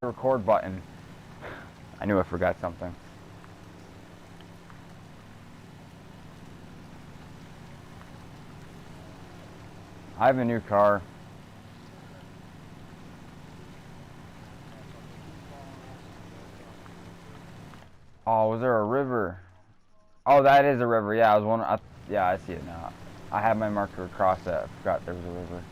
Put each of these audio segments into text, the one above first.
Record button. I knew I forgot something. I have a new car. Oh, was there a river? Oh, that is a river. Yeah, I was wondering. Yeah, I see it now. I had my marker across it. I forgot there was a river.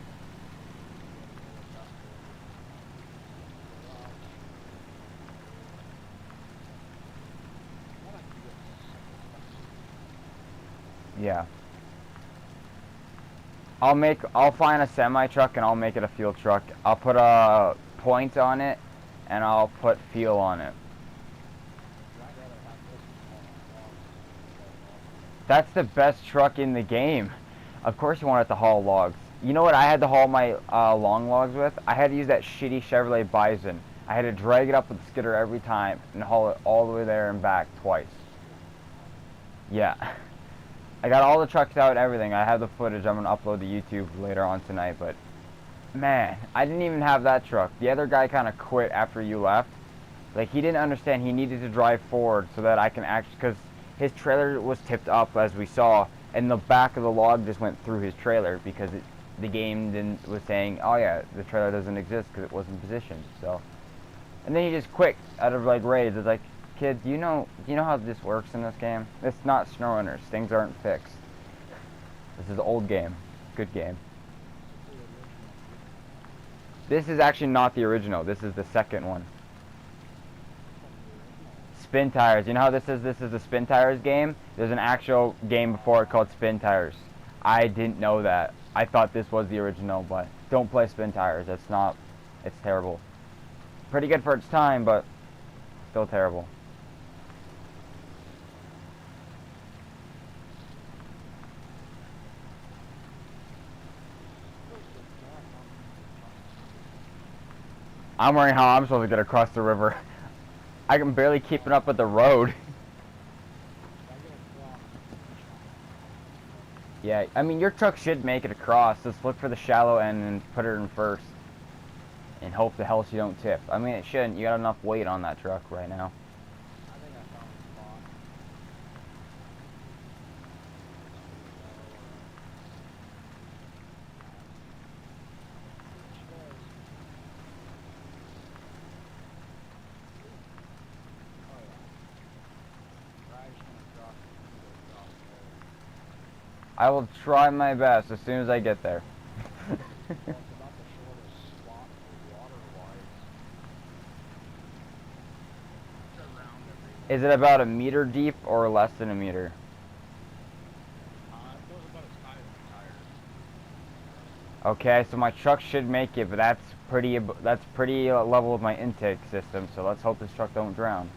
Yeah. I'll find a semi truck and I'll make it a fuel truck. I'll put a point on it and I'll put fuel on it. That's the best truck in the game. Of course you want it to haul logs. You know what I had to haul my long logs with? I had to use that shitty Chevrolet Bison. I had to drag it up with the skidder every time and haul it all the way there and back twice. Yeah. I got all the trucks out and everything. I have the footage. I'm going to upload to YouTube later on tonight. But, man, I didn't even have that truck. The other guy kind of quit after you left. Like, he didn't understand he needed to drive forward so that I can actually... Because his trailer was tipped up, as we saw, and the back of the log just went through his trailer because the game was saying, oh, yeah, the trailer doesn't exist because it wasn't positioned. So, and then he just quit out of, like, rage. It's like... Kid, do you know how this works in this game? It's not SnowRunners. Things aren't fixed. This is an old game. Good game. This is actually not the original. This is the second one. Spin Tires. You know how this is? This is the Spin Tires game. There's an actual game before it called Spin Tires. I didn't know that. I thought this was the original, but don't play Spin Tires. It's not. It's terrible. Pretty good for its time, but still terrible. I'm wondering how I'm supposed to get across the river. I can barely keep it up with the road. Yeah, I mean, your truck should make it across. Just look for the shallow end and put it in first. And hope the hell she don't tip. I mean, it shouldn't. You got enough weight on that truck right now. I will try my best as soon as I get there. Is it about a meter deep or less than a meter? Okay, so my truck should make it, but that's pretty level with my intake system. So let's hope this truck don't drown.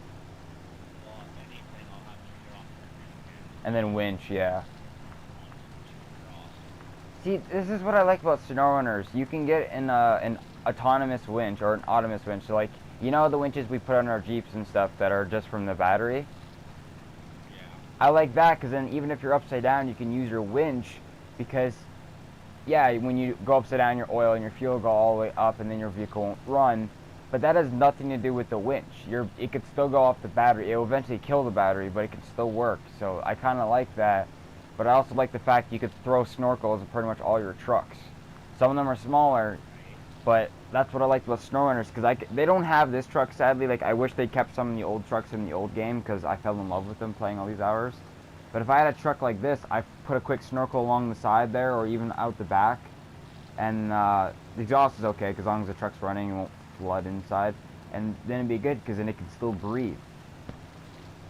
And then winch, yeah. See, this is what I like about SnowRunners. You can get an autonomous winch or an autonomous winch. So, like, you know the winches we put on our Jeeps and stuff that are just from the battery? Yeah. I like that because then even if you're upside down, you can use your winch because, yeah, when you go upside down, your oil and your fuel go all the way up and then your vehicle won't run. But that has nothing to do with the winch. It could still go off the battery. It will eventually kill the battery, but it can still work. So I kind of like that. But I also like the fact you could throw snorkels in pretty much all your trucks. Some of them are smaller, but that's what I like about SnowRunners because they don't have this truck, sadly. Like, I wish they kept some of the old trucks in the old game because I fell in love with them playing all these hours. But if I had a truck like this, I put a quick snorkel along the side there or even out the back. And the exhaust is okay because as long as the truck's running, it won't flood inside. And then it'd be good because then it can still breathe.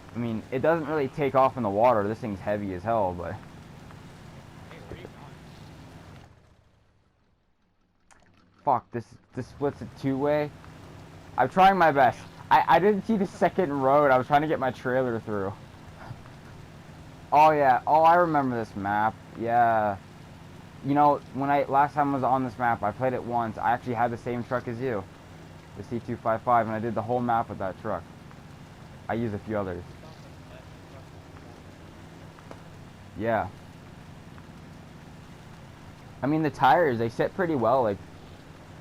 I mean, it doesn't really take off in the water. This thing's heavy as hell, but... Fuck, this splits it two-way. I'm trying my best. I didn't see the second road. I was trying to get my trailer through. Oh, yeah. Oh, I remember this map. Yeah. You know, last time I was on this map, I played it once. I actually had the same truck as you. The C255, and I did the whole map with that truck. I used a few others. Yeah. I mean, the tires, they sit pretty well. Like,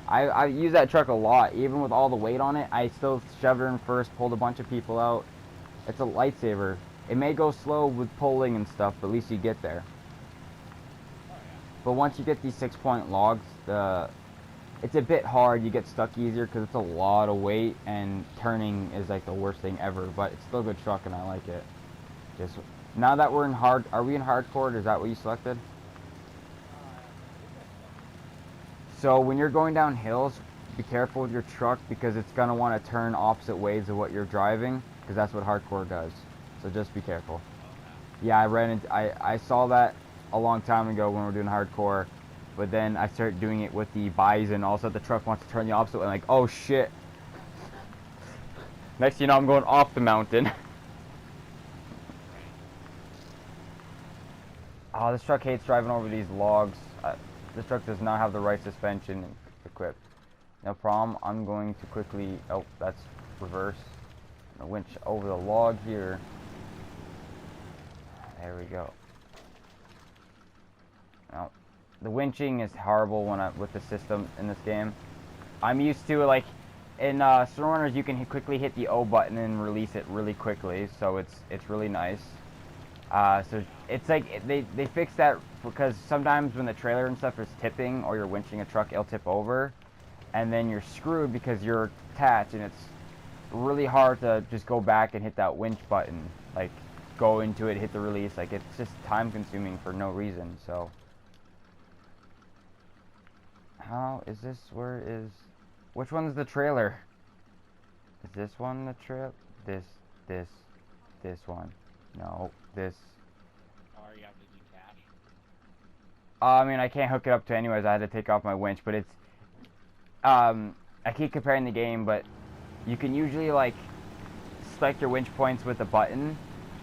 I use that truck a lot. Even with all the weight on it, I still shoved her in first, pulled a bunch of people out. It's a lightsaber. It may go slow with pulling and stuff, but at least you get there. But once you get these 6-point logs, it's a bit hard. You get stuck easier because it's a lot of weight, and turning is like the worst thing ever. But it's still a good truck, and I like it. Just now that we're in hard, are we in hardcore? Is that what you selected? So when you're going down hills, be careful with your truck because it's gonna want to turn opposite ways of what you're driving, because that's what hardcore does. So just be careful. Yeah, I saw that a long time ago when we were doing hardcore, but then I started doing it with the Bison. Also, the truck wants to turn the opposite way. I'm like, oh shit! Next thing you know, I'm going off the mountain. Oh, this truck hates driving over these logs. This truck does not have the right suspension equipped. No problem. I'm going to quickly... Oh, that's reverse. I'm gonna winch over the log here. There we go. Now, the winching is horrible with the system in this game. I'm used to, like, in SnowRunners, you can quickly hit the O button and release it really quickly, so it's really nice. So it's like they fixed that because sometimes when the trailer and stuff is tipping or you're winching a truck, it'll tip over, and then you're screwed because you're attached, and it's really hard to just go back and hit that winch button, like go into it, hit the release. Like, it's just time consuming for no reason. So how is this? Where is, which one's the trailer? Is this one the trail? This one. No, this. Or you have to detach. I mean, I can't hook it up to anyways. I had to take off my winch, but it's I keep comparing the game, but you can usually like select your winch points with a button,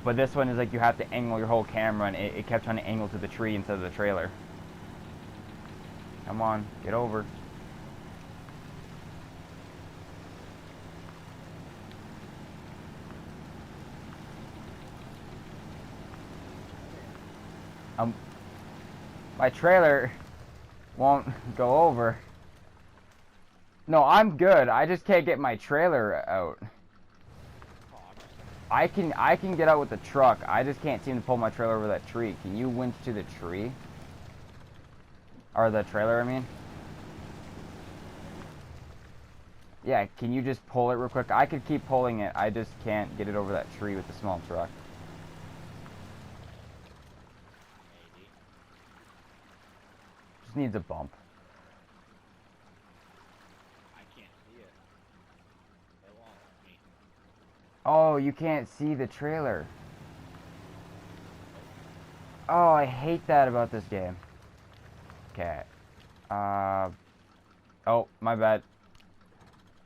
but this one is like you have to angle your whole camera, and it kept trying to angle to the tree instead of the trailer. Come on, get over. My trailer won't go over. No, I'm good. I just can't get my trailer out. I can get out with the truck. I just can't seem to pull my trailer over that tree. Can you winch to the tree? Or the trailer, I mean? Yeah, can you just pull it real quick? I could keep pulling it. I just can't get it over that tree with the small truck. Just needs a bump. I can't see it. It won't let me. Oh, you can't see the trailer. Oh, I hate that about this game. Okay. Oh, my bad.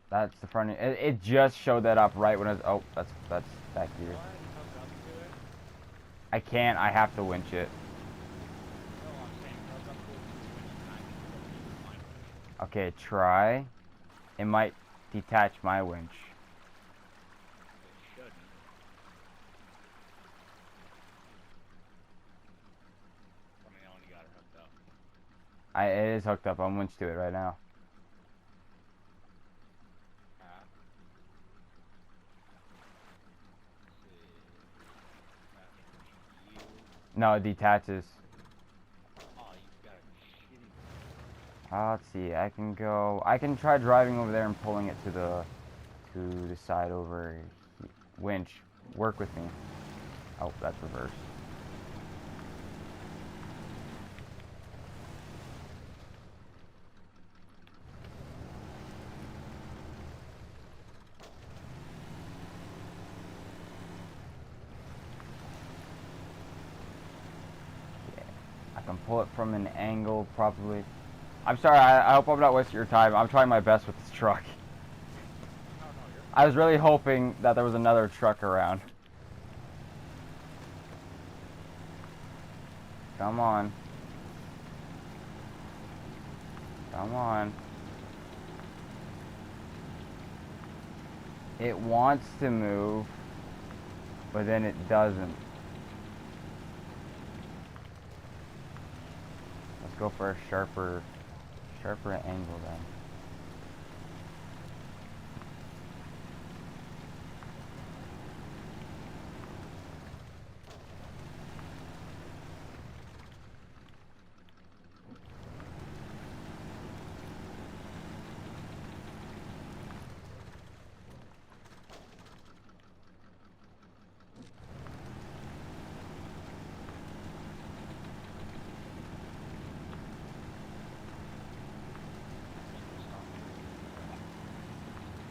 That's the front. It just showed that up right when I was. Oh, that's back here. I can't. I have to winch it. Okay, try. It might detach my winch. It shouldn't. Let me know when you got it hooked up. It is hooked up. I'm winched to it right now. No, it detaches. Oh, you've got a shitty. Let's see. I can try driving over there and pulling it to the side over. Winch, work with me. Oh, that's reverse. I can pull it from an angle properly. I'm sorry, I hope I'm not wasting your time. I'm trying my best with this truck. No, you're fine. I was really hoping that there was another truck around. Come on. Come on. It wants to move, but then it doesn't. Let's go for a sharper angle then.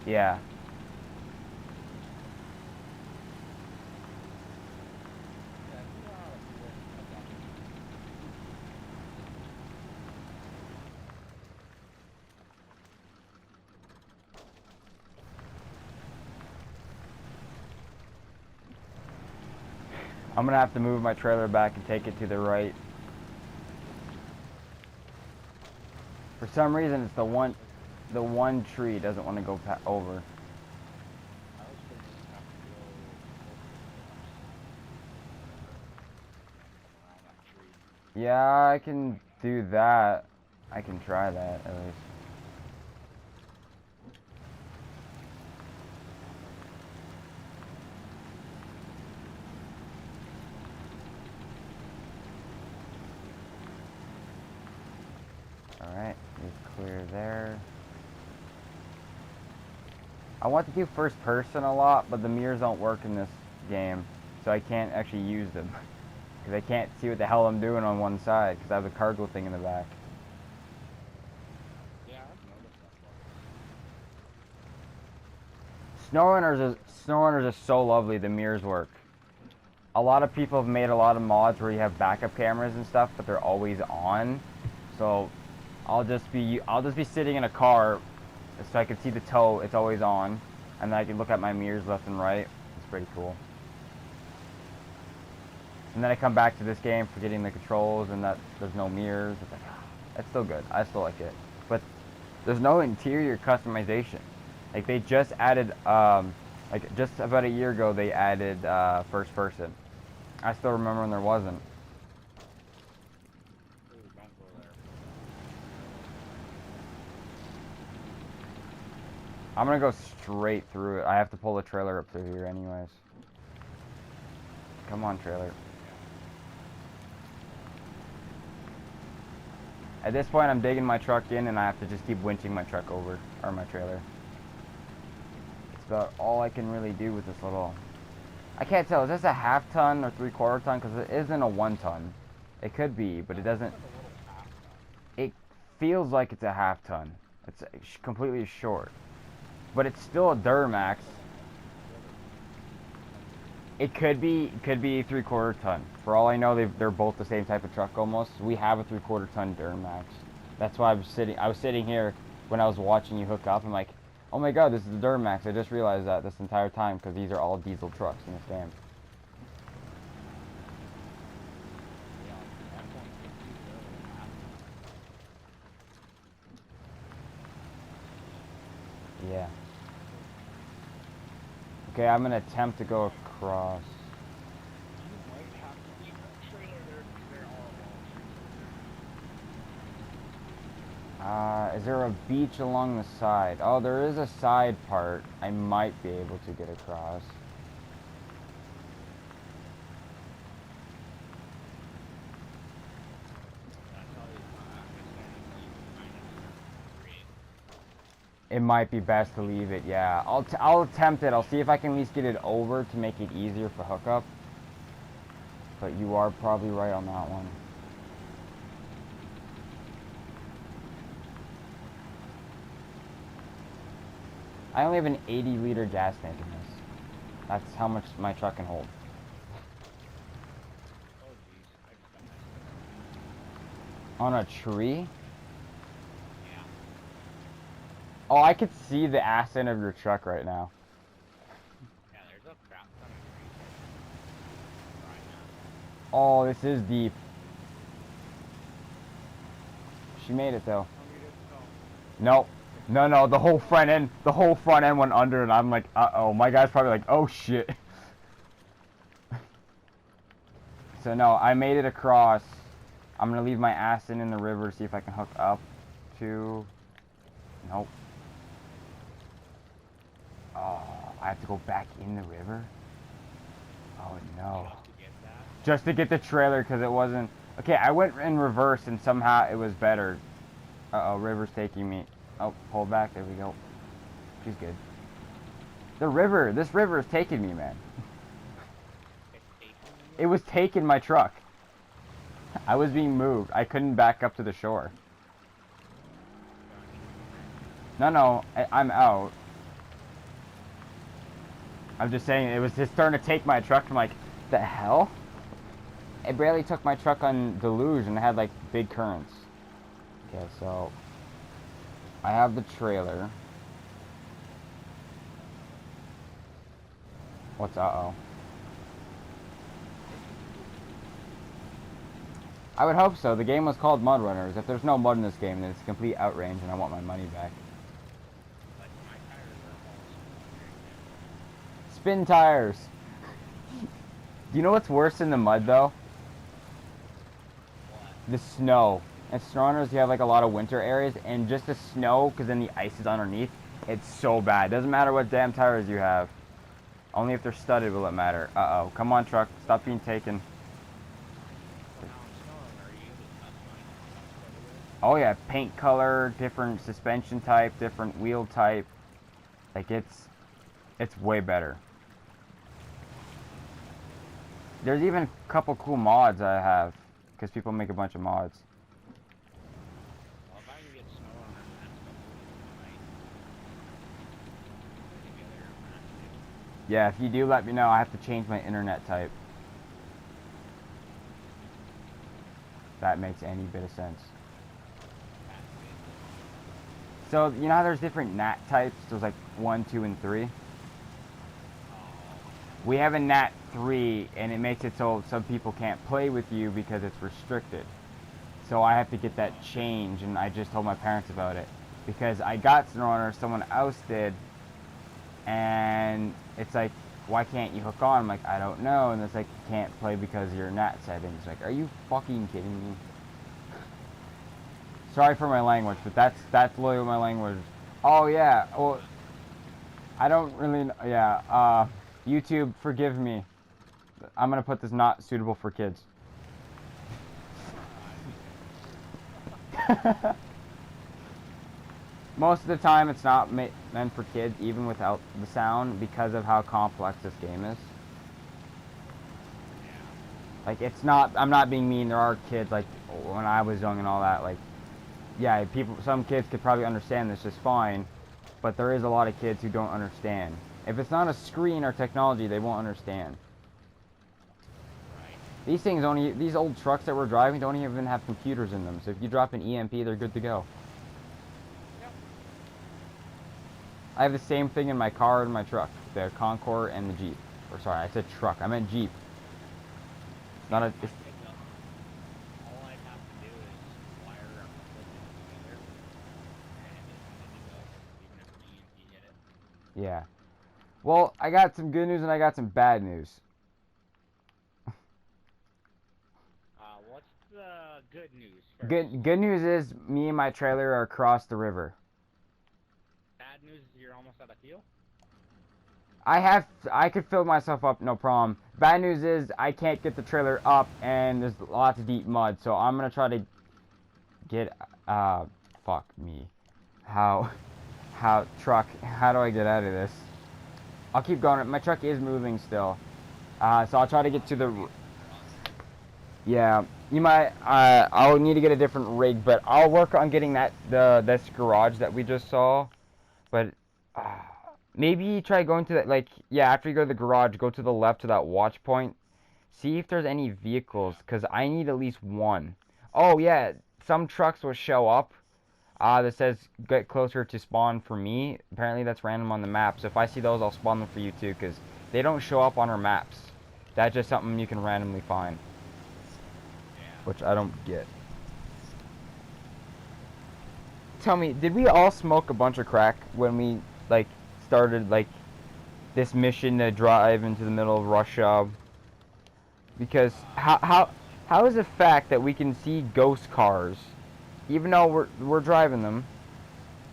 Yeah. I'm gonna have to move my trailer back and take it to the right. For some reason, it's the one tree doesn't want to go over. Yeah, I can do that. I can try that at least. Alright, just clear there. I want to do first person a lot, but the mirrors don't work in this game, so I can't actually use them. Because I can't see what the hell I'm doing on one side, because I have the cargo thing in the back. Yeah, I've noticed that. SnowRunners is so lovely, the mirrors work. A lot of people have made a lot of mods where you have backup cameras and stuff, but they're always on. So I'll just be sitting in a car so I can see the tow, it's always on, and then I can look at my mirrors left and right. It's pretty cool. And then I come back to this game forgetting the controls and that there's no mirrors. It's like, it's still good. I still like it. But there's no interior customization. Like they just added, like just about a year ago they added first person. I still remember when there wasn't. Ooh, don't go there. I'm gonna go straight through it. I have to pull the trailer up through here anyways. Come on, trailer. At this point, I'm digging my truck in, and I have to just keep winching my truck over, or my trailer. It's about all I can really do with this little... I can't tell, is this a half ton or 3/4 ton? Because it isn't a 1 ton. It could be, but it doesn't... It feels like it's a half ton. It's completely short. But it's still a Duramax. It could be 3/4 ton. For all I know, they're both the same type of truck almost. We have a 3/4 ton Duramax. That's why I was sitting here when I was watching you hook up. I'm like, oh my god, this is the Duramax. I just realized that this entire time because these are all diesel trucks in this game. Yeah. Okay, I'm gonna attempt to go across. Is there a beach along the side? Oh, there is a side part. I might be able to get across. It might be best to leave it, yeah. I'll attempt it. I'll see if I can at least get it over to make it easier for hookup. But you are probably right on that one. I only have an 80-liter gas tank in this. That's how much my truck can hold. On a tree? Oh, I could see the ass end of your truck right now. Yeah, there's a crap ton of trees right Oh, now. this is deep. She made it though. Nope. No, the whole front end went under, and I'm like, uh-oh. My guy's probably like, oh shit. So no, I made it across. I'm gonna leave my ass in the river, see if I can hook up to... Nope. Oh, I have to go back in the river? Oh no. Just to get that. Just to get the trailer, because it wasn't... Okay, I went in reverse and somehow it was better. Uh-oh, river's taking me. Oh, pull back, there we go. She's good. This river is taking me, man. It was taking my truck. I was being moved. I couldn't back up to the shore. No, I'm out. I'm just saying, it was just starting to take my truck. I'm like, the hell? It barely took my truck on deluge and it had like big currents. Okay, so I have the trailer. What's uh-oh? I would hope so. The game was called Mudrunners. If there's no mud in this game, then it's a complete outrange and I want my money back. Spin tires. Do you know what's worse than the mud though? The snow. In SnowRunners you have like a lot of winter areas, and just the snow, because then the ice is underneath, it's so bad. Doesn't matter what damn tires you have. Only if they're studded will it matter. Uh-oh. Come on, truck. Stop being taken. Oh yeah, paint color, different suspension type, different wheel type. Like it's way better. There's even a couple cool mods I have, because people make a bunch of mods. Well, if I can get snow on that, that's cool. Yeah, if you do, let me know. I have to change my internet type. That makes any bit of sense. So, you know how there's different NAT types? There's like 1, 2, and 3. We have a NAT 3, and it makes it so some people can't play with you because it's restricted. So I have to get that changed, and I just told my parents about it. Because I got SnowRunner, someone else did, and it's like, why can't you hook on? I'm like, I don't know, and it's like, you can't play because of your NAT settings. Like, are you fucking kidding me? Sorry for my language, but that's literally my language. Oh yeah, well, I don't really, yeah, YouTube, forgive me. I'm gonna put this not suitable for kids. Most of the time it's not meant for kids, even without the sound, because of how complex this game is. Like, it's not, I'm not being mean, there are kids, like, when I was young and all that, like, yeah, some kids could probably understand this just fine, but there is a lot of kids who don't understand. If it's not a screen or technology, they won't understand. These things these old trucks that we're driving don't even have computers in them, so if you drop an EMP, they're good to go. Yep. I have the same thing in my car and my truck, the Concord and the Jeep. Or sorry, I said truck, I meant Jeep. It's not a... All I'd have to do is wire up the together, and it's good to go, even if an EMP hit it. Yeah. Well, I got some good news and I got some bad news. What's the good news first? Good news is me and my trailer are across the river. Bad news is you're almost out of fuel? I could fill myself up, no problem. Bad news is I can't get the trailer up and there's lots of deep mud, so I'm gonna try to get, fuck me. Truck, how do I get out of this? I'll keep going, my truck is moving still. So I'll try to get to the, yeah, you might, I'll need to get a different rig, but I'll work on getting this garage that we just saw, but, maybe try going to that, like, yeah, after you go to the garage, go to the left to that watch point. See if there's any vehicles, because I need at least one. Oh, yeah, some trucks will show up that says get closer to spawn for me. Apparently that's random on the map, so if I see those, I'll spawn them for you too, because they don't show up on our maps. That's just something you can randomly find. Which I don't get. Tell me, did we all smoke a bunch of crack when we, like, started, like, this mission to drive into the middle of rush hour? Because, how How is the fact that we can see ghost cars, even though we're driving them,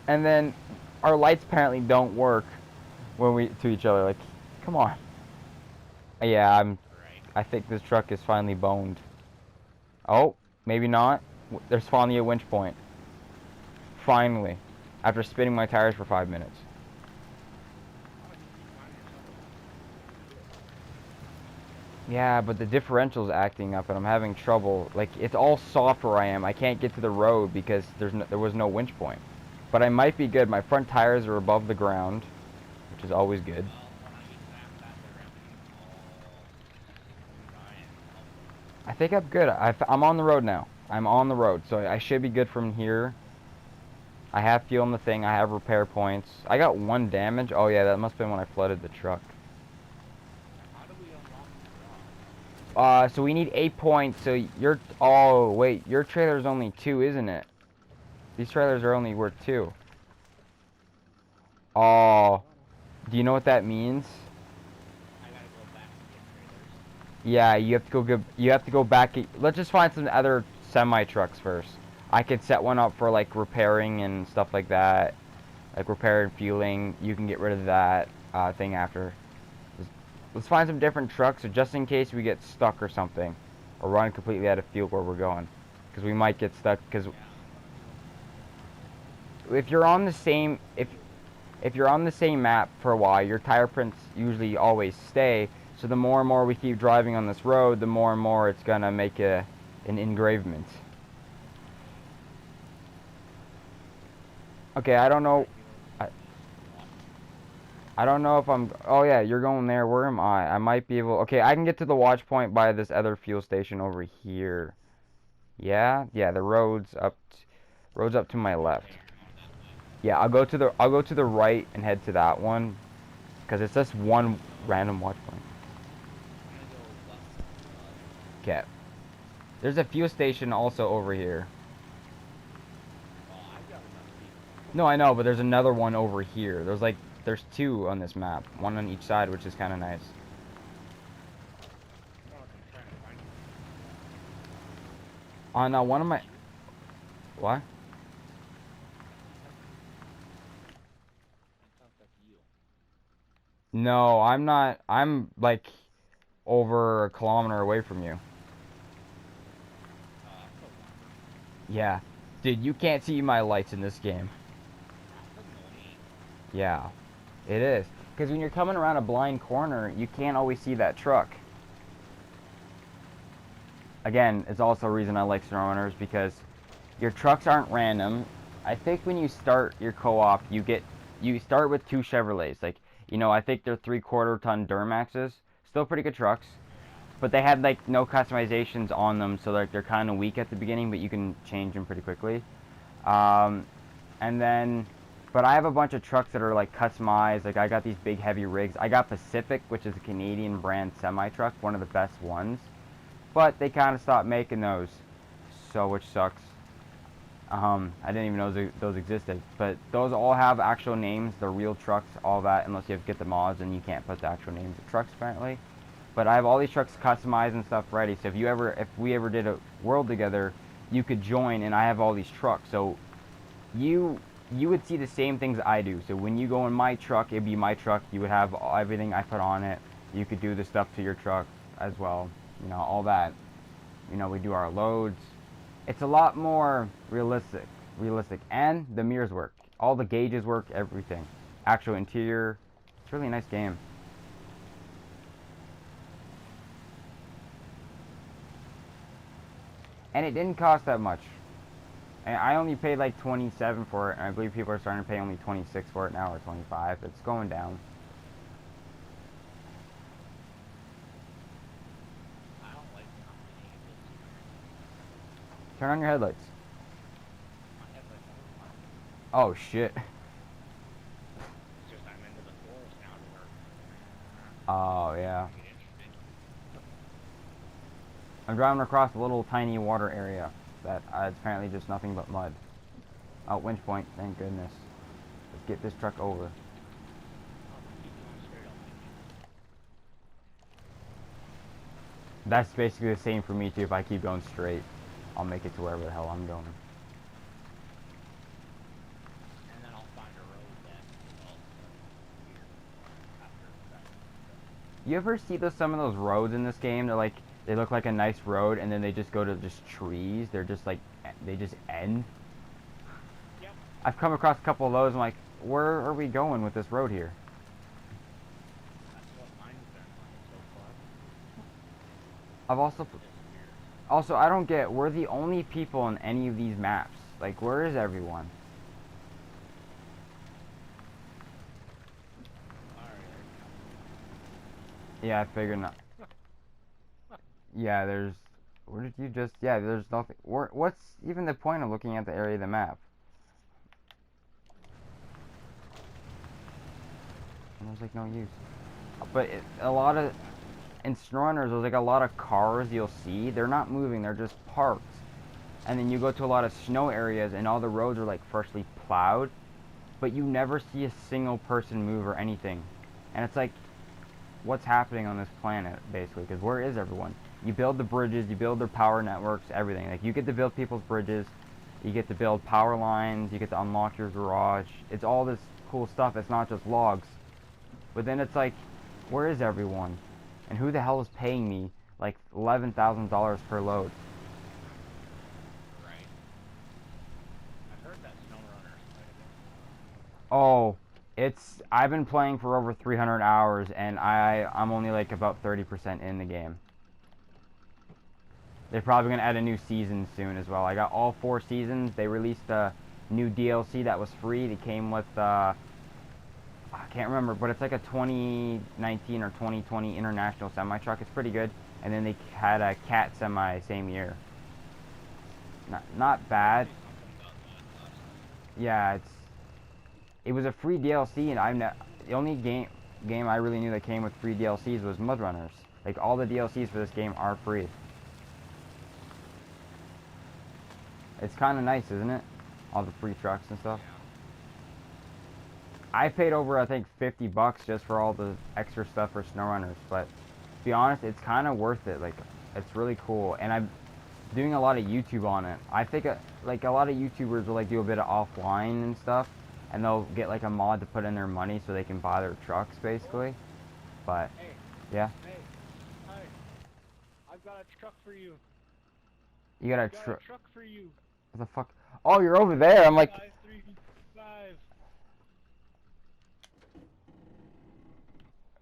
and then our lights apparently don't work when we to each other? Like, come on. Yeah, Right. I think this truck is finally boned. Oh, maybe not. There's finally a winch point. Finally, after spinning my tires for 5 minutes. Oh, you found yourself Yeah, but the differential's acting up and I'm having trouble. Like, it's all soft where I am. I can't get to the road because there was no winch point. But I might be good. My front tires are above the ground, which is always good. well, why don't you smash that direction? I'll swing by and help. I think I'm good. I'm on the road now. I'm on the road, so I should be good from here. I have fuel in the thing. I have repair points. I got 1 damage. Oh yeah, that must have been when I flooded the truck. How do we unlock the garage? So we need 8 points. So you're. Oh wait, your trailer's only 2, isn't it? These trailers are only worth 2. I Oh, don't know. do you know what that means? I gotta go back and get trailers. Yeah, you have to go. You have to go back. Let's just find some other semi trucks first. I could set one up for like repairing and stuff like that, like repair and fueling. You can get rid of that thing after. Let's find some different trucks, so just in case we get stuck or something, or run completely out of fuel where we're going, because we might get stuck. Because Yeah, I'm gonna if you're on the same if you're on the same map for a while, your tire prints usually always stay. So the more and more we keep driving on this road, the more and more it's gonna make an engravement. Okay, I don't know. try to I, walk. I don't know if I'm. Oh yeah, you're going there. Where am I? I might be able. Okay, I can get to the watch point by this other fuel station over here. Yeah, yeah. The road's up to my left. Okay, you're going that way. Yeah, I'll go to the right and head to that one, because it's just one random watch point. I'm gonna go west of the mud. Okay. There's a fuel station also over here. Oh, I've got enough people. No, I know, but there's another one over here. There's 2 on this map, one on each side, which is kind of nice. No, I'm trying to find you. On one of my You? what? That sounds like you. No, I'm not. I'm like over a kilometer away from you. That's so awkward. Yeah. Dude, you can't see my lights in this game. That's annoying. Yeah, it is. Because when you're coming around a blind corner, you can't always see that truck. Again, it's also a reason I like SnowRunners, because your trucks aren't random. I think when you start your co-op, you start with 2 Chevrolets. Like, I think they're 3/4 ton Duramaxes. Still pretty good trucks. Yeah. But they had like no customizations on them, so like they're kind of weak at the beginning, but you can change them pretty quickly. Um, and then, but I have a bunch of trucks that are like customized. Like I got these big heavy rigs. I got Pacific, which is a Canadian brand semi truck, one of the best ones. But they kind of stopped making those, so which sucks. I didn't even know those existed. But those all have actual names. They're real trucks, all that, unless you have to get the mods, and you can't put the actual names of trucks apparently. But I have all these trucks customized and stuff ready. So if we ever did a world together, you could join, and I have all these trucks. So you would see the same things I do. So when you go in my truck, it'd be my truck. You would have everything I put on it. You could do the stuff to your truck as well. All that. We do our loads. It's a lot more realistic. And the mirrors work. All the gauges work, everything. Actual interior. It's a really nice game. And it didn't cost that much. And I only paid like 27 for it, and I believe people are starting to pay only 26 for it now, or 25. It's going down. I don't like not being able to. Turn on your headlights. My headlights are on. Oh shit. It's just I'm into the forest now to where Oh yeah. it get interesting. I'm driving across a little tiny water area that it's apparently just nothing but mud. Oh, winch point, thank goodness. Let's get this truck over. Oh, keep going straight, I'll make That's basically the same for me too. If I keep going straight, I'll make it to wherever the hell I'm going. And then I'll find a road that is also weird after that. You ever see some of those roads in this game? They're like they look like a nice road, and then they just go to just trees. They're just like they just end. Yep. I've come across a couple of those. I'm like, where are we going with this road here? That's what mine's been like so far. I've also It disappears. I don't get. We're the only people in any of these maps. Like, where is everyone? Alright, Yeah, I figured not. Yeah, there's. Where did you just? Yeah, there's nothing. What's even the point of looking at the area of the map? There's like no use. But a lot of in SnowRunners, there's like a lot of cars you'll see. They're not moving. They're just parked. And then you go to a lot of snow areas, and all the roads are like freshly plowed, but you never see a single person move or anything. And it's like, what's happening on this planet, basically? Because where is everyone? You build the bridges, you build their power networks, everything. Like, you get to build people's bridges, you get to build power lines, you get to unlock your garage. It's all this cool stuff. It's not just logs. But then it's like, where is everyone? And who the hell is paying me like $11,000 per load? right. I've heard that SnowRunner's quite a bit. Oh, I've been playing for over 300 hours, and I'm only like about 30% in the game. They're probably gonna add a new season soon as well. I got all 4 seasons. They released a new DLC that was free. It came with I can't remember, but it's like a 2019 or 2020 international semi truck. It's pretty good. And then they had a cat semi same year. Not bad. See something about that last night. Yeah, it was a free DLC, and the only game I really knew that came with free DLCs was Mudrunners. Like, all the DLCs for this game are free. It's kind of nice, isn't it? All the free trucks and stuff. Yeah. I paid over, I think, $50 just for all the extra stuff for SnowRunners, but to be honest, it's kind of worth it. Like, it's really cool, and I'm doing a lot of YouTube on it. I think like a lot of YouTubers will like do a bit of offline and stuff, and they'll get like a mod to put in their money so they can buy their trucks, basically. But Hey, yeah, hey, hi. I've got a truck for you. you got a I've got truck. a truck for you. What the fuck? Oh, you're over there. I'm like, 535.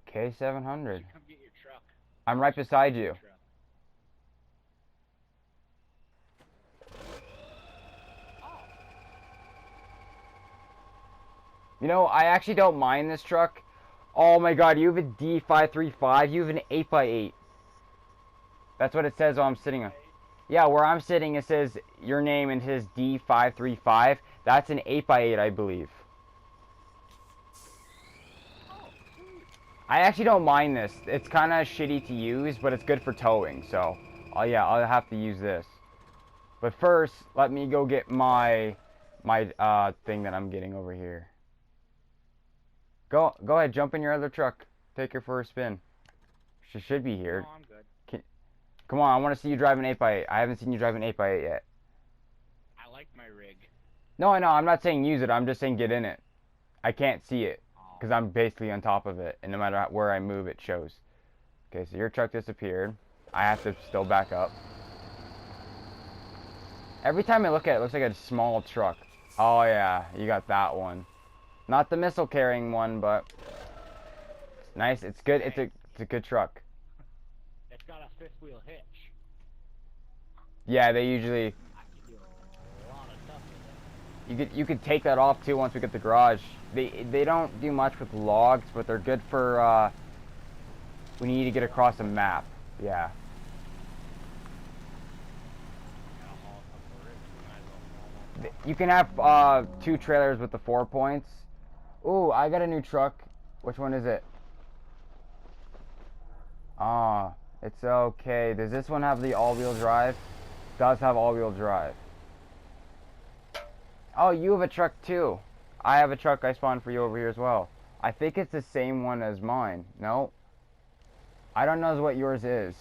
okay, 700. Come get your truck. I'm right beside you. Truck. Oh, You know, I actually don't mind this truck. Oh my god, you have a D535. You have an 8x8. That's what it says while I'm sitting on. Yeah, where I'm sitting, it says your name and it says D535. That's an 8x8, I believe. sweet. I actually don't mind this. It's kind of shitty to use, but it's good for towing. So, oh yeah, I'll have to use this. But first, let me go get my thing that I'm getting over here. Go ahead, jump in your other truck. Take her for a spin. She should be here. No, I'm good. Come on, I want to see you drive an 8x8. I haven't seen you drive an 8x8 yet. I like my rig. No, I know. I'm not saying use it. I'm just saying get in it. I can't see it Oh, because I'm basically on top of it, and no matter where I move, it shows. Okay, so your truck disappeared. I have to still back up. Every time I look at it, it looks like a small truck. Oh yeah, you got that one. Not the missile carrying one, but it's nice. It's good. It's a good truck. it's got a fifth wheel hitch. Yeah, they usually I can do a lot of stuff with it. you could take that off too once we get the garage. They don't do much with logs, but they're good for when you need to get across a map. Yeah. Gotta haul a couple of rigs. We might as well haul one. You can have 2 trailers with the 4 points. Ooh, I got a new truck. Which one is it? Ah, it's okay. Does this one have the all-wheel drive? Does have all-wheel drive. Oh, you have a truck too. I have a truck I spawned for you over here as well. I think it's the same one as mine. No? I don't know what yours is.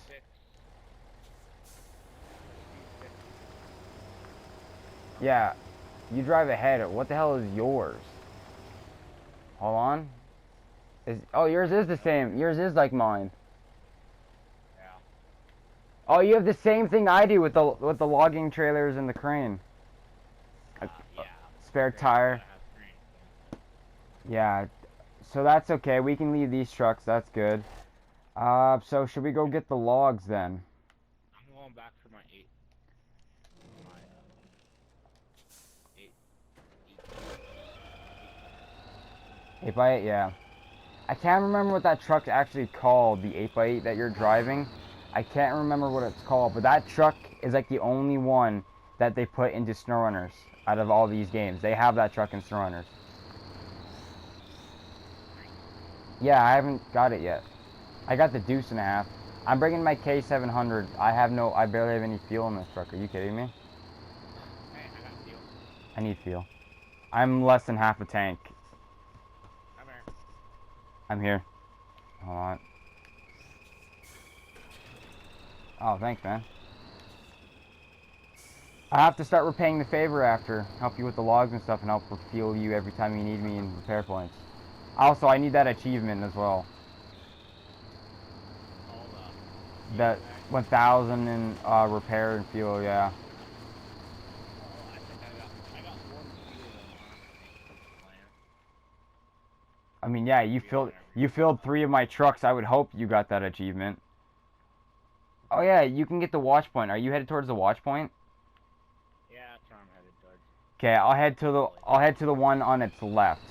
Yeah, you drive ahead. What the hell is yours? Hold on. Oh, yours is the same. Yours is like mine. Yeah. Oh, you have the same thing I do with the logging trailers and the crane. Yeah. Spare Great. You tire. gotta have screen. Yeah. So that's okay. We can leave these trucks. That's good. So should we go get the logs then? I'm going back for my eight, 8x8, yeah. I can't remember what that truck's actually called, the 8x8 that you're driving. I can't remember what it's called, but that truck is like the only one that they put into SnowRunners out of all these games. They have that truck in SnowRunners. Yeah, I haven't got it yet. I got the deuce and a half. I'm bringing my K700. I barely have any fuel in this truck. Are you kidding me? Hey, I got fuel. I need fuel. I'm less than half a tank. Come here. I'm here. Hold on. Oh, thanks, man. I have to start repaying the favor after. Help you with the logs and stuff and help refuel you every time you need me in repair points. Also, I need that achievement as well. Hold up. That 1,000 in repair and fuel, yeah. Oh, I think I got one fuel on, I think, for the plant. I mean, yeah, Fuel whenever you you're filled 3 of my trucks. I would hope you got that achievement. Oh yeah, you can get the watch point. Are you headed towards the watch point? Yeah, that's where I'm headed towards. Okay, I'll head to the one on its left.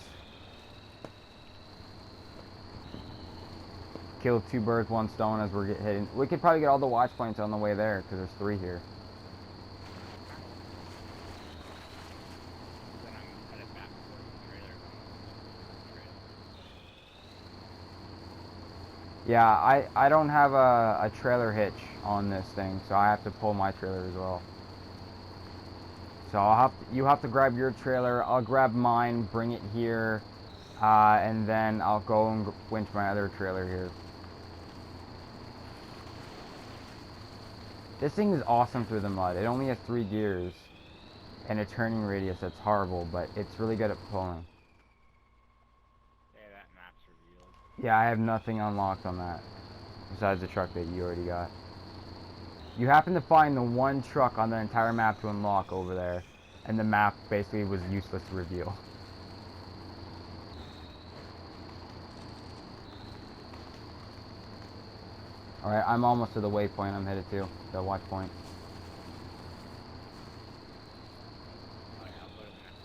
Kill 2 birds, 1 stone as we're heading. We could probably get all the watch points on the way there because there's 3 here. Kind of looking like it. Then I'm headed back towards the trailer. I'm looking for the trailer. Yeah, I don't have a trailer hitch on this thing, so I have to pull my trailer as well. So you have to grab your trailer. I'll grab mine, bring it here, and then I'll go and winch my other trailer here. This thing is awesome through the mud. It only has 3 gears and a turning radius that's horrible, but it's really good at pulling. Okay, that map's revealed. Yeah, I have nothing unlocked on that besides the truck that you already got. You happen to find the one truck on the entire map to unlock over there, and the map basically was useless to reveal. Alright, I'm almost to the waypoint I'm headed to, the watch point. Oh yeah, I'll go to the next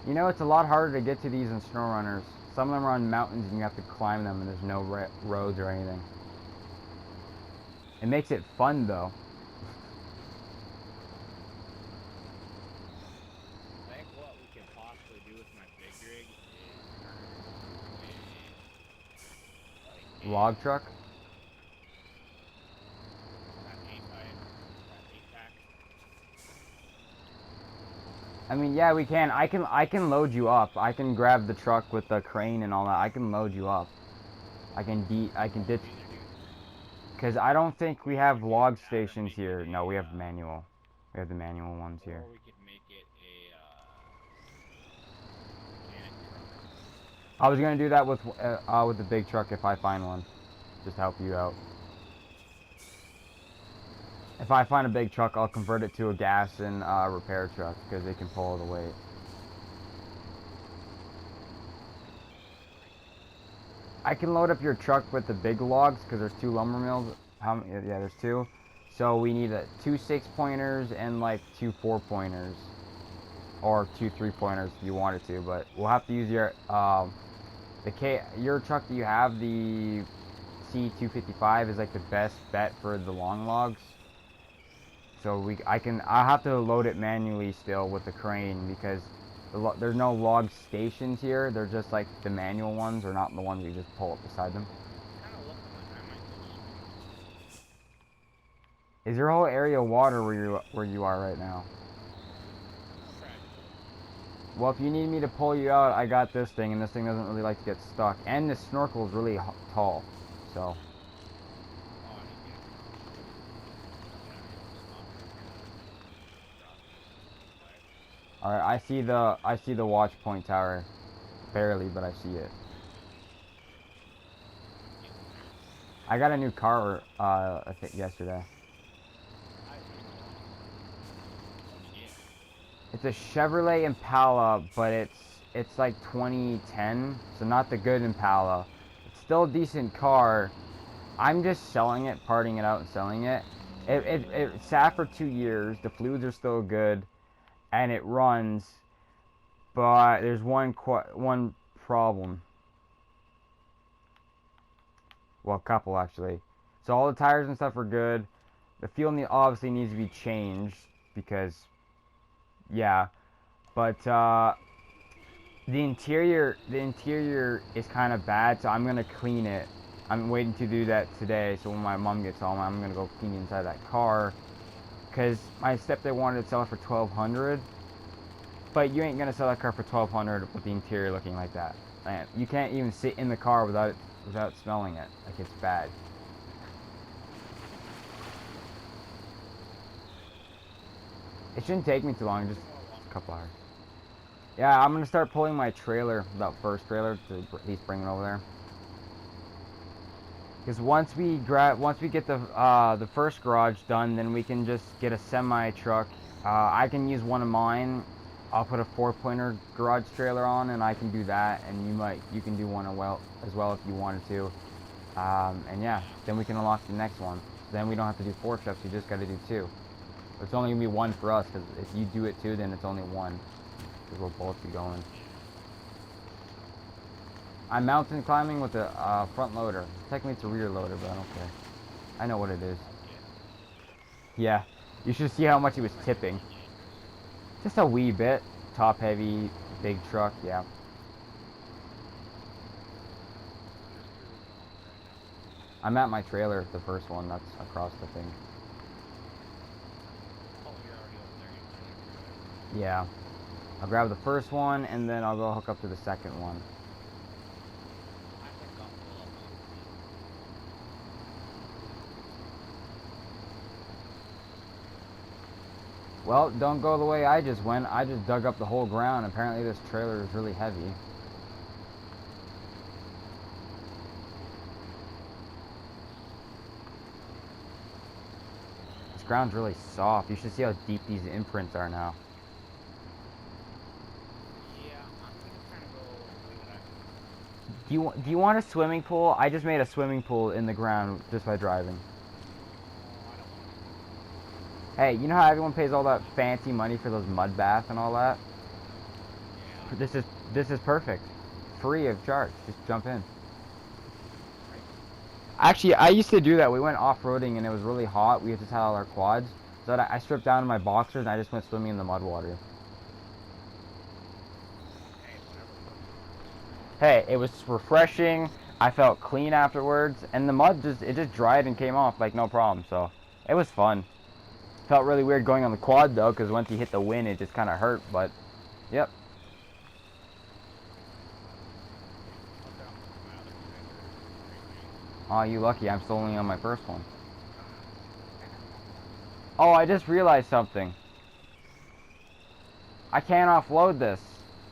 one. You know, it's a lot harder to get to these in SnowRunners. Some of them are on mountains and you have to climb them and there's no roads or anything. It makes it fun though. I think what we could possibly do with my big rig is turn it into Log truck? that 8-pack. I mean, yeah, we can. I can load you up. I can grab the truck with the crane and all that. I can load you up. I can ditch. Because I don't think we have log stations here. No, we have manual. We have the manual ones here. Or we could make it a mechanic truck. I was gonna do that with the big truck if I find one, just to help you out. If I find a big truck, I'll convert it to a gas and repair truck because they can pull all the weight. I can load up your truck with the big logs because there's 2 lumber mills. Yeah, there's 2. So we need 2 6-pointers and like 2 4-pointers, or 2 3-pointers if you wanted to. But we'll have to use your your truck that you have, the C255, is like the best bet for the long logs. So I'll have to load it manually still with the crane because there's no log stations here. They're just like the manual ones, or not the ones you just pull up beside them. Kind of looking like I might go swimming. Is your whole area water where you are right now? Practically. Well, if you need me to pull you out, I got this thing, and this thing doesn't really like to get stuck. And this snorkel is really tall, so. Oh, I need to get a snorkel. Yeah, I need a snorkel. Alright, I see the watch point tower. Barely, but I see it. I got a new car, I think yesterday. It's a Chevrolet Impala, but it's like 2010, so not the good Impala. It's still a decent car. I'm just selling it, parting it out and selling it. It sat for 2 years. The fluids are still good, and it runs. But there's one problem. Well, a couple actually. So all the tires and stuff are good. The fuel obviously needs to be changed because, yeah. But the interior is kind of bad, so I'm gonna clean it. I'm waiting to do that today. So when my mom gets home, I'm gonna go clean inside that car. Cause my stepdad wanted to sell it for 1,200, but you ain't gonna sell that car for 1,200 with the interior looking like that. Man, you can't even sit in the car without smelling it. Like it's bad. It shouldn't take me too long, just a couple hours. Yeah, I'm gonna start pulling my trailer, that first trailer, to at least bring it over there. Because once we get the first garage done, then we can just get a semi truck. I can use one of mine. I'll put a 4-pointer garage trailer on, and I can do that. And you can do one as well if you wanted to. And yeah, then we can unlock the next one. Then we don't have to do 4 trucks. You just got to do 2. It's only gonna be 1 for us, because if you do it 2, then it's only 1. Because we'll both be going. I'm mountain climbing with a front loader. Technically it's a rear loader, but I don't care. I know what it is. Yeah, you should see how much he was tipping. Just a wee bit. Top heavy, big truck, yeah. I'm at my trailer, the first one that's across the thing. Yeah. I'll grab the first one, and then I'll go hook up to the second one. Well, don't go the way I just went. I just dug up the whole ground. Apparently this trailer is really heavy. This ground's really soft. You should see how deep these imprints are now. Do you want a swimming pool? I just made a swimming pool in the ground just by driving. Hey, you know how everyone pays all that fancy money for those mud baths and all that? This is perfect. Free of charge. Just jump in. Actually, I used to do that. We went off-roading and it was really hot. We just had all our quads. So I stripped down to my boxers and I just went swimming in the mud water. Hey, it was refreshing. I felt clean afterwards, and the mud just dried and came off like no problem. So it was fun. Felt really weird going on the quad though, because once you hit the wind, it just kind of hurt. But yep. Aw, you lucky. I'm still only on my first one. Oh, I just realized something. I can't offload this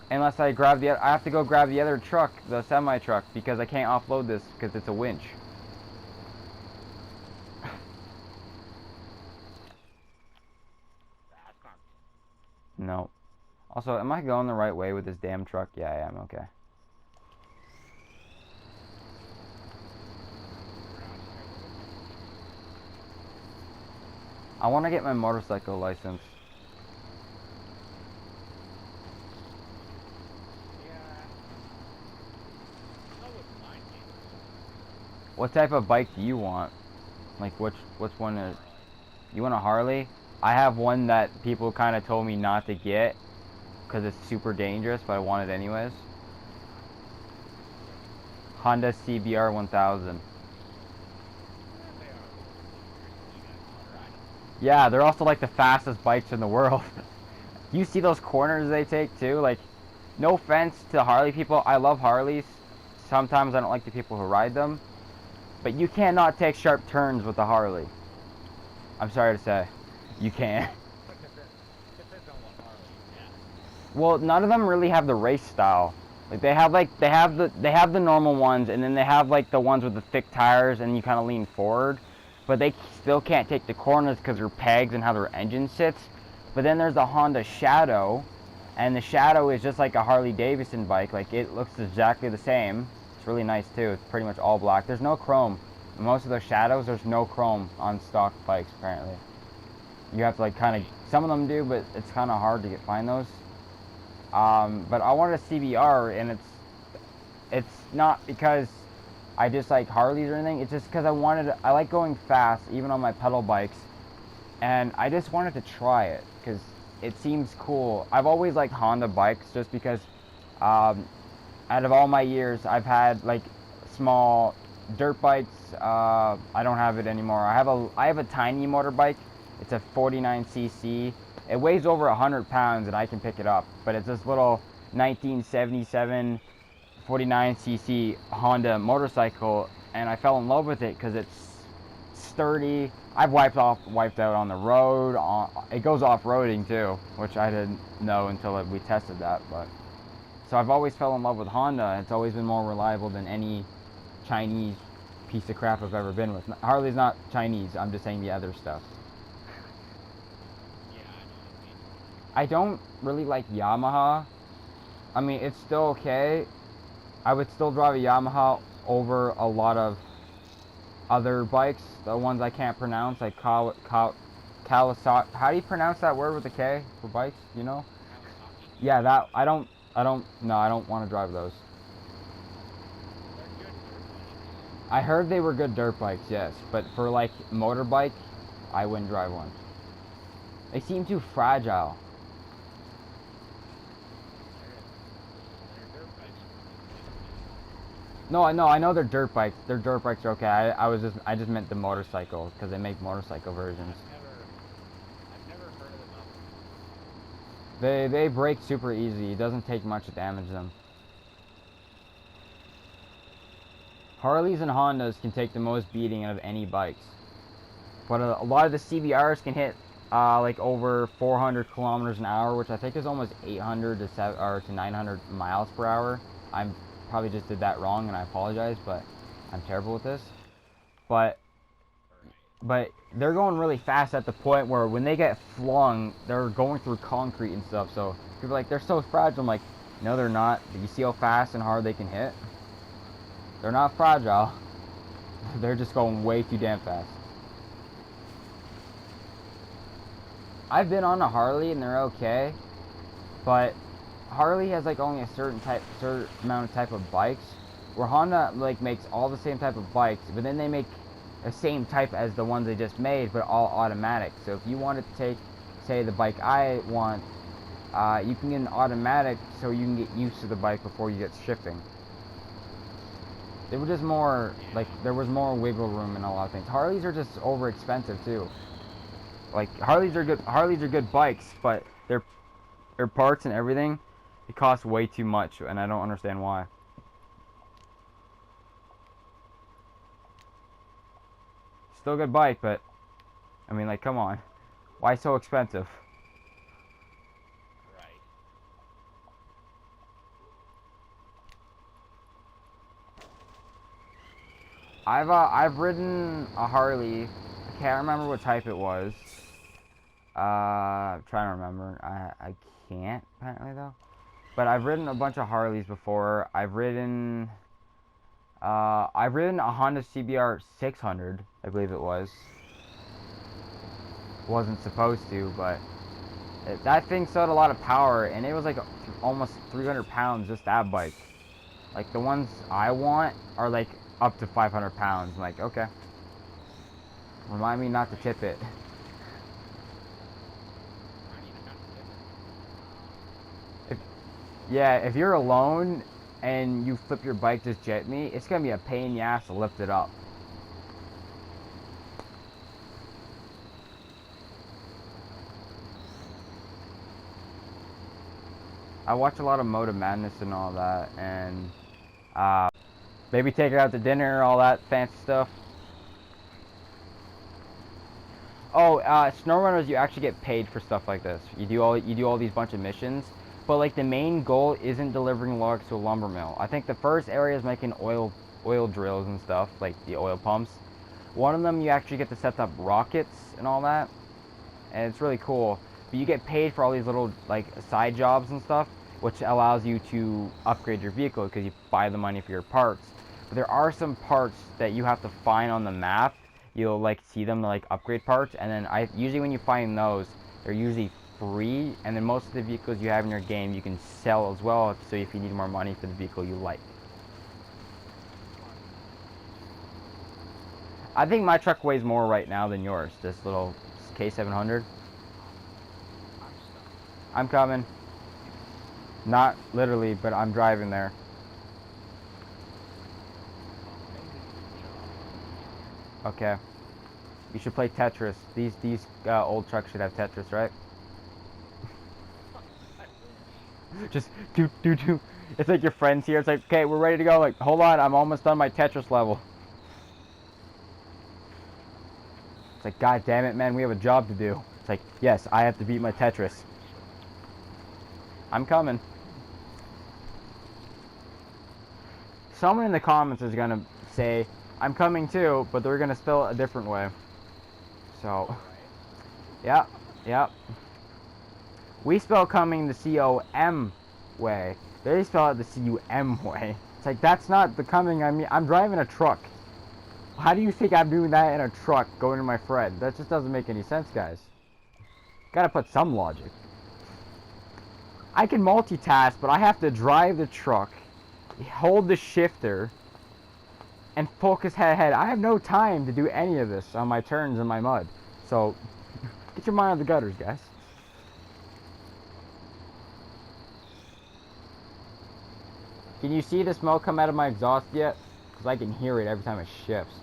unless I grab I have to go grab the other truck, the semi truck, because I can't offload this because it's a winch. No. Also, am I going the right way with this damn truck? Yeah, I am. Okay. I want to get my motorcycle license. What type of bike do you want? Like which one is... You want a Harley? I have one that people kind of told me not to get because it's super dangerous, but I want it anyways. Honda CBR 1000. Yeah, they're also like the fastest bikes in the world. You see those corners they take too? Like, no offense to Harley people, I love Harleys. Sometimes I don't like the people who ride them, but you cannot take sharp turns with the Harley. I'm sorry to say, you can't. Well, none of them really have the race style. Like they have the normal ones, and then they have like the ones with the thick tires, and you kind of lean forward. But they still can't take the corners because their pegs and how their engine sits. But then there's the Honda Shadow, and the Shadow is just like a Harley Davidson bike. Like it looks exactly the same. It's really nice too. It's pretty much all black. There's no chrome. Most of those Shadows, there's no chrome on stock bikes apparently. You have to like kind of, some of them do, but it's kind of hard to find those. But I wanted a CBR, and it's not because I dislike Harleys or anything. It's just because I like going fast, even on my pedal bikes, and I just wanted to try it because it seems cool. I've always liked Honda bikes just because, out of all my years, I've had like small dirt bikes. I don't have it anymore. I have a tiny motorbike. It's a 49cc. It weighs over 100 pounds, and I can pick it up. But it's this little 1977 49cc Honda motorcycle, and I fell in love with it because it's sturdy. I've wiped out on the road. It goes off-roading too, which I didn't know until we tested that. But so I've always fell in love with Honda. It's always been more reliable than any Chinese piece of crap I've ever been with. Harley's not Chinese. I'm just saying the other stuff. Yeah, I know what you mean. I don't really like Yamaha. I mean, it's still okay. I would still drive a Yamaha over a lot of other bikes, the ones I can't pronounce, like Kawasaki. How do you pronounce that word with a K for bikes? You know? Kawasaki. Yeah, that no, I don't want to drive those. They're good dirt bikes. I heard they were good dirt bikes, yes, but for like motorbike, I wouldn't drive one. They seem too fragile. They're dirt bikes. No, I know they're dirt bikes. Their dirt bikes are okay. I just meant the motorcycle because they make motorcycle versions. I've never heard of them up. They break super easy. It doesn't take much to damage them. Harleys and Hondas can take the most beating out of any bikes, but a lot of the CBRs can hit like over 400 kilometers an hour, which I think is almost 800 to 900 miles per hour. I'm probably just did that wrong, and I apologize, but I'm terrible with this. But they're going really fast at the point where when they get flung, they're going through concrete and stuff. So people are like, they're so fragile. I'm like, no, they're not. Do you see how fast and hard they can hit? They're not fragile. They're just going way too damn fast. I've been on a Harley and they're okay, but Harley has like only a certain amount of type of bikes, where Honda like makes all the same type of bikes, but then they make the same type as the ones they just made, but all automatic. So if you wanted to take, say, the bike I want, you can get an automatic so you can get used to the bike before you get shifting. They were just more, like, there was more wiggle room in a lot of things. Harleys are just over expensive too. Like, Harleys are good bikes, but their parts and everything, it costs way too much, and I don't understand why. Still a good bike, but I mean, like, come on, why so expensive? Right. I've ridden a Harley. I can't remember what type it was. I'm trying to remember. I can't apparently though. But I've ridden a bunch of Harleys before. I've ridden a Honda CBR 600, I believe it was. Wasn't supposed to, but that thing still had a lot of power, and it was like almost 300 pounds, just that bike. Like, the ones I want are like up to 500 pounds. I'm like, okay. Remind me not to tip it. Yeah, if you're alone and you flip your bike just gently, it's gonna be a pain in the ass to lift it up. I watch a lot of Motor Madness and all that, and maybe take her out to dinner, all that fancy stuff. Oh, SnowRunners, you actually get paid for stuff like this. You do all these bunch of missions. But like the main goal isn't delivering logs to a lumber mill. I think the first area is making oil drills and stuff, like the oil pumps. One of them you actually get to set up rockets and all that, and it's really cool. But you get paid for all these little like side jobs and stuff, which allows you to upgrade your vehicle because you buy the money for your parts. But there are some parts that you have to find on the map. You'll like see them like upgrade parts, and then I usually when you find those, they're usually free. And then most of the vehicles you have in your game you can sell as well. So if you need more money for the vehicle you like. I think my truck weighs more right now than yours. This little K700. I'm stuck. I'm coming. Not literally, but I'm driving there. Okay. You should play Tetris. These old trucks should have Tetris, right? Just do. It's like your friends here. It's like, okay, we're ready to go. Like, hold on, I'm almost done my Tetris level. It's like, God damn it, man, we have a job to do. It's like, yes, I have to beat my Tetris. I'm coming. Someone in the comments is gonna say, I'm coming too, but they're gonna spell it a different way. So, yeah. We spell coming the C-O-M way. They spell it the C-U-M way. It's like, that's not the coming I mean. I'm driving a truck. How do you think I'm doing that in a truck going to my friend? That just doesn't make any sense, guys. Gotta put some logic. I can multitask, but I have to drive the truck, hold the shifter, and focus head ahead. I have no time to do any of this on my turns in my mud. So, get your mind on the gutters, guys. Can you see the smoke come out of my exhaust yet? Because I can hear it every time it shifts.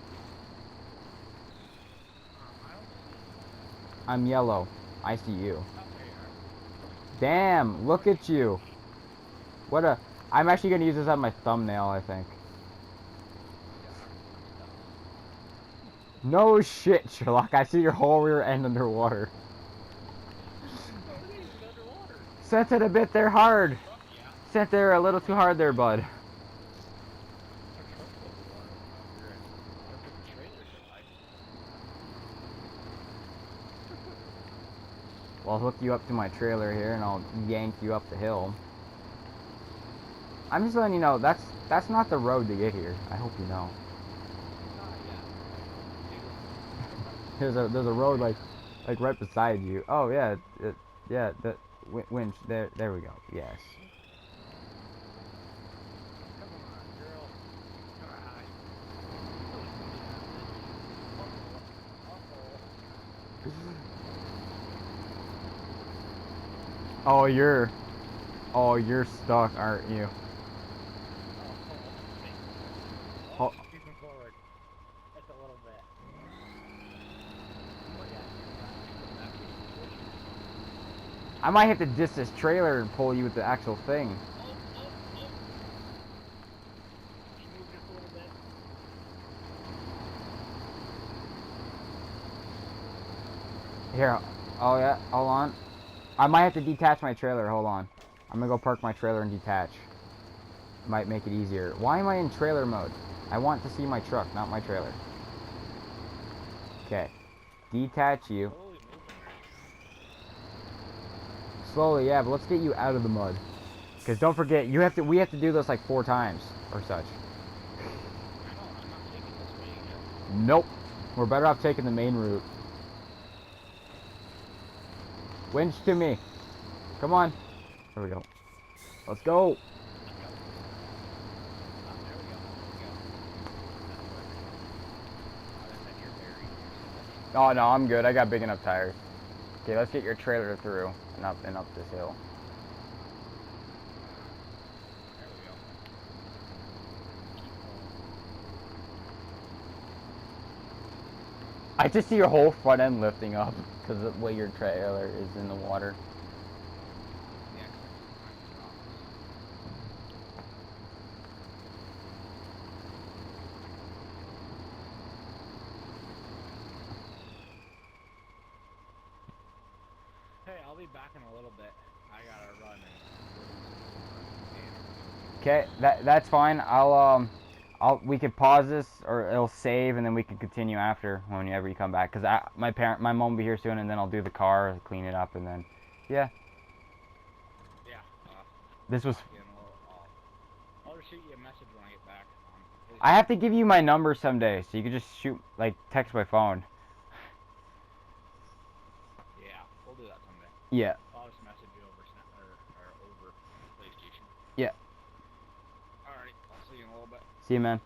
I don't see. I'm yellow. I see you. Oh, there you are. Damn, look at you. What a... I'm actually going to use this as my thumbnail, I think. No shit, Sherlock. I see your whole rear end underwater. Oh, it ain't even underwater. Sent it a bit there hard. Oh, yeah. Sent there a little too hard there, bud. Our truck's underwater. We're in. Don't put the trailer so high. Well, I'll hook you up to my trailer here, and I'll yank you up the hill. I'm just letting you know, that's not the road to get here. I hope you know. There's a road like right beside you. Oh yeah, yeah, the winch. There we go. Yes. Come on, girl. Oh, you're stuck, aren't you? Oh, keeping forward. That's a little bit. I might have to diss this trailer and pull you with the actual thing. Oh. You moved just a little bit. Here. Oh yeah. Hold on. I might have to detach my trailer. Hold on. I'm gonna go park my trailer and detach. Might make it easier. Why am I in trailer mode? I want to see my truck, not my trailer. Okay. Detach you. Slowly, yeah, but let's get you out of the mud. Because don't forget, we have to do this like 4 times or such. I know, I'm not taking this way again. Nope. We're better off taking the main route. Winch to me. Come on. There we go. Let's go. Oh no, I'm good. I got big enough tires. Okay, let's get your trailer through and up this hill. There we go. I just see your whole front end lifting up because of the way your trailer is in the water. Yeah. Hey, I'll be back in a little bit. I gotta run and go do some. Okay, that's fine. We could pause this, or it'll save, and then we can continue after whenever you come back. Cause my mom will be here soon, and then I'll do the car, clean it up, and then, yeah. Yeah. This was. I'll just shoot you a message when I get back. I have to give you my number someday, so you can just text my phone. Yeah, we'll do that someday. Yeah. I'll just message you over Snap or over PlayStation. Yeah. Alright, I'll see you in a little bit. See you, man.